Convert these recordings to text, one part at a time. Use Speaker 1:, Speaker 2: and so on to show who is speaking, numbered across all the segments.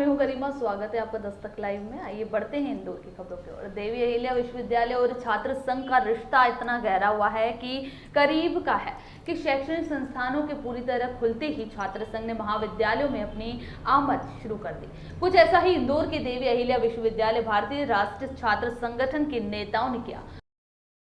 Speaker 1: हूं गरिमा, स्वागत है आपका दस्तक लाइव में। आइए बढ़ते हैं इंदौर की खबरों की ओर। देवी अहिल्या विश्वविद्यालय और छात्र संघ का रिश्ता इतना गहरा हुआ है कि करीब का है कि शैक्षणिक संस्थानों के पूरी तरह खुलते ही छात्र संघ ने महाविद्यालयों में अपनी आमद शुरू कर दी। कुछ ऐसा ही इंदौर के देवी अहिल्या विश्वविद्यालय भारतीय राष्ट्रीय छात्र संगठन के नेताओं ने किया।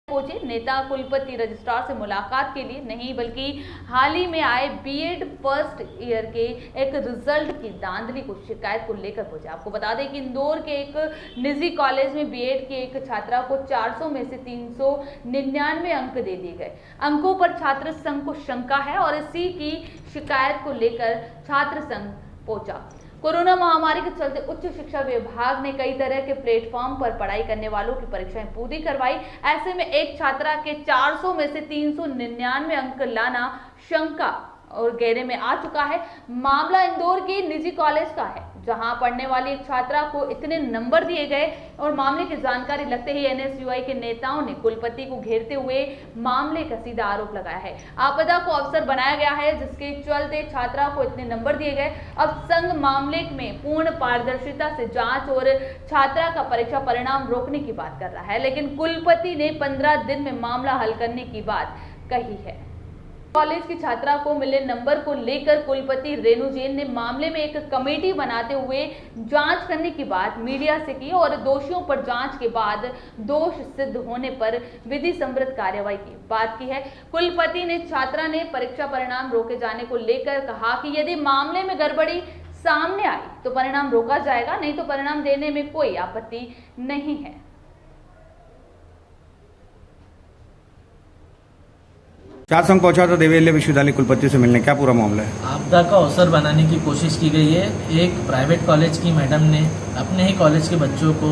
Speaker 1: पहुंचे नेता कुलपति रजिस्ट्रार से मुलाकात के लिए नहीं, बल्कि हाल ही में आए बीएड फर्स्ट ईयर के एक रिजल्ट की धांधली को शिकायत को लेकर पहुंचे। आपको बता दें कि इंदौर के एक निजी कॉलेज में बीएड की एक छात्रा को 400 में से 399 अंक दे दिए गए। अंकों पर छात्र संघ को शंका है और इसी की शिकायत को लेकर छात्र संघ पहुंचा। कोरोना महामारी के चलते उच्च शिक्षा विभाग ने कई तरह के प्लेटफॉर्म पर पढ़ाई करने वालों की परीक्षाएं पूरी करवाई। ऐसे में एक छात्रा के 400 में से 399 अंक लाना शंका और घेरे में आ चुका है। मामला इंदौर के निजी कॉलेज का है, जहां पढ़ने वाली एक छात्रा को इतने नंबर दिए गए और मामले की जानकारी लगते ही एनएसयूआई के नेताओं ने कुलपति को घेरते हुए मामले का सीधा आरोप लगाया है। आपदा को अवसर बनाया गया है, जिसके चलते छात्रा को इतने नंबर दिए गए। अब संघ मामले में पूर्ण पारदर्शिता से जांच और छात्रा का परीक्षा परिणाम रोकने की बात कर रहा है, लेकिन कुलपति ने 15 दिन में मामला हल करने की बात कही है। कॉलेज की छात्रा को मिले नंबर को लेकर कुलपति रेणु जैन ने मामले में एक कमेटी बनाते हुए जांच करने की बात मीडिया से की और दोषियों पर जांच के बाद दोष सिद्ध होने पर विधि सम्मत कार्रवाई की बात की है। कुलपति ने छात्रा ने परीक्षा परिणाम रोके जाने को लेकर कहा कि यदि मामले में गड़बड़ी सामने आई तो परिणाम रोका जाएगा, नहीं तो परिणाम देने में कोई आपत्ति नहीं है।
Speaker 2: छात्र संघ पहुंचा तो देवी अहिल्या विश्वविद्यालय कुलपति से मिलने, क्या पूरा मामला है?
Speaker 3: आपदा का अवसर बनाने की कोशिश की गई है। एक प्राइवेट कॉलेज की मैडम ने अपने ही कॉलेज के बच्चों को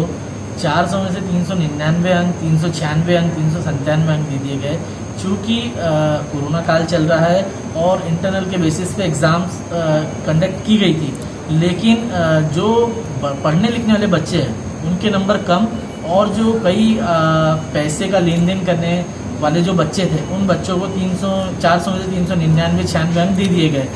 Speaker 3: 400 में से 399 अंक, 396 अंक, 397 अंक दे दिए गए। चूँकि कोरोना काल चल रहा है और इंटरनल के बेसिस पे एग्ज़ाम्स कंडक्ट की गई थी, लेकिन जो पढ़ने लिखने वाले बच्चे हैं उनके नंबर कम और जो कई पैसे का लेन देन करने वाले जो बच्चे थे उन बच्चों को 400 में से 399 96 अंक दे दिए गए।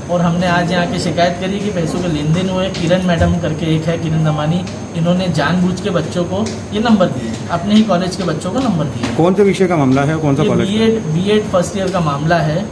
Speaker 3: और हमने आज यहाँ की शिकायत करी कि पैसों के लेन देन हुए। किरण मैडम करके एक है, किरण दमानी, इन्होंने जानबूझ के बच्चों को ये नंबर दिए, अपने ही कॉलेज के बच्चों को नंबर दिए।
Speaker 2: कौन से विषय का मामला है, कौन सा कॉलेज?
Speaker 3: बीएड फर्स्ट ईयर का मामला है।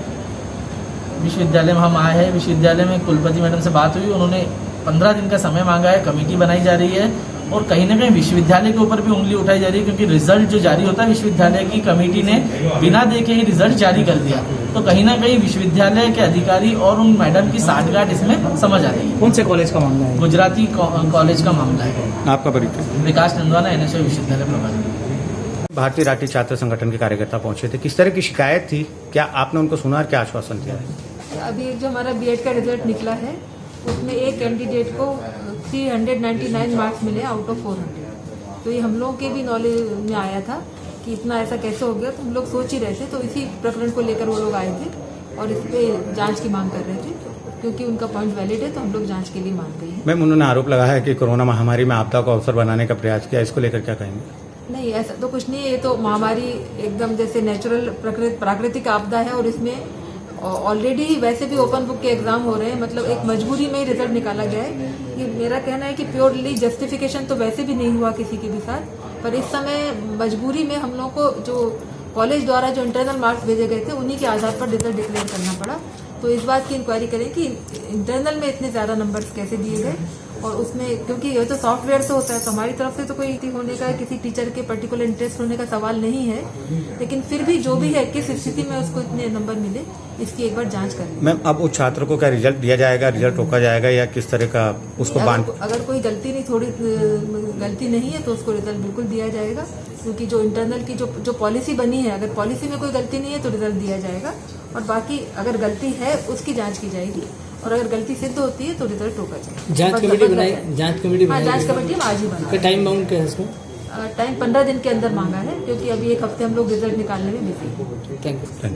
Speaker 3: विश्वविद्यालय में हम आए हैं, विश्वविद्यालय में कुलपति मैडम से बात हुई, उन्होंने 15 दिन का समय मांगा है, कमेटी बनाई जा रही है और कहीं ना कहीं विश्वविद्यालय के ऊपर भी उंगली उठाई जा रही है, क्योंकि रिजल्ट जो जारी होता है विश्वविद्यालय की कमेटी ने बिना देखे ही रिजल्ट जारी कर दिया। तो कहीं ना कहीं विश्वविद्यालय के अधिकारी और उन मैडम की साठगांठ इसमें समझ आ रही है।
Speaker 4: कौन से कॉलेज का मामला है?
Speaker 3: गुजराती कॉलेज का मामला है।
Speaker 2: आपका परिचय?
Speaker 3: विकास नंदवाना, एनएसयूआई विश्वविद्यालय प्रभारी।
Speaker 2: भारतीय राष्ट्रीय छात्र संगठन के कार्यकर्ता पहुंचे थे, किस तरह की शिकायत थी, क्या आपने उनको सुना और क्या आश्वासन दिया है?
Speaker 5: अभी जो हमारा बीएड का रिजल्ट निकला है उसमें एक कैंडिडेट को 399 मार्क्स मिले आउट ऑफ 400। तो ये हम लोगों के भी नॉलेज में आया था कि इतना ऐसा कैसे हो गया, तो हम लोग सोच ही रहे थे। तो इसी प्रकरण को लेकर वो लोग आए थे और इस पर जांच की मांग कर रहे थे, क्योंकि उनका पॉइंट वैलिड है, तो हम लोग जांच के लिए मान गए हैं।
Speaker 2: मैम, उन्होंने आरोप लगाया है कि कोरोना महामारी में आपदा को अवसर बनाने का प्रयास किया, इसको लेकर क्या कहेंगे?
Speaker 5: नहीं, ऐसा तो कुछ नहीं है। ये तो महामारी एकदम जैसे नेचुरल प्राकृतिक आपदा है और इसमें ऑलरेडी वैसे भी ओपन बुक के एग्जाम हो रहे हैं, मतलब एक मजबूरी में ही रिजल्ट निकाला गया है। ये मेरा कहना है कि प्योरली जस्टिफिकेशन तो वैसे भी नहीं हुआ किसी के भी साथ, पर इस समय मजबूरी में हम लोगों को जो कॉलेज द्वारा जो इंटरनल मार्क्स भेजे गए थे उन्हीं के आधार पर रिजल्ट डिक्लेयर करना पड़ा। तो इस बात की इंक्वायरी करें कि इंटरनल में इतने ज़्यादा नंबर्स कैसे दिए गए, और उसमें क्योंकि ये तो सॉफ्टवेयर से होता है, तो हमारी तरफ से तो कोई होने का, किसी टीचर के पर्टिकुलर इंटरेस्ट होने का सवाल नहीं है, लेकिन फिर भी जो भी है, किस स्थिति में उसको इतने नंबर मिले, इसकी एक बार जांच करें।
Speaker 2: मैम, अब उस छात्र को क्या रिजल्ट दिया जाएगा, रिजल्ट रोका जाएगा या किस तरह का उसको
Speaker 5: अगर कोई गलती नहीं है तो उसको रिजल्ट बिल्कुल दिया जाएगा, क्योंकि जो इंटरनल की जो पॉलिसी बनी है, अगर पॉलिसी में कोई गलती नहीं है तो रिजल्ट दिया जाएगा, और बाकी अगर गलती है उसकी जांच की जाएगी, और अगर गलती सिद्ध होती है तो रिजल्ट रोका जाएगा।
Speaker 4: जांच कमेटी बनाई?
Speaker 5: जांच कमेटी हम आज ही बना।
Speaker 4: टाइम बाउंड क्या है इसमें?
Speaker 5: टाइम 15 दिन के अंदर मांगा है, क्योंकि अभी एक हफ्ते हम लोग रिजल्ट निकालने में बिजी हैं।
Speaker 4: Thank you.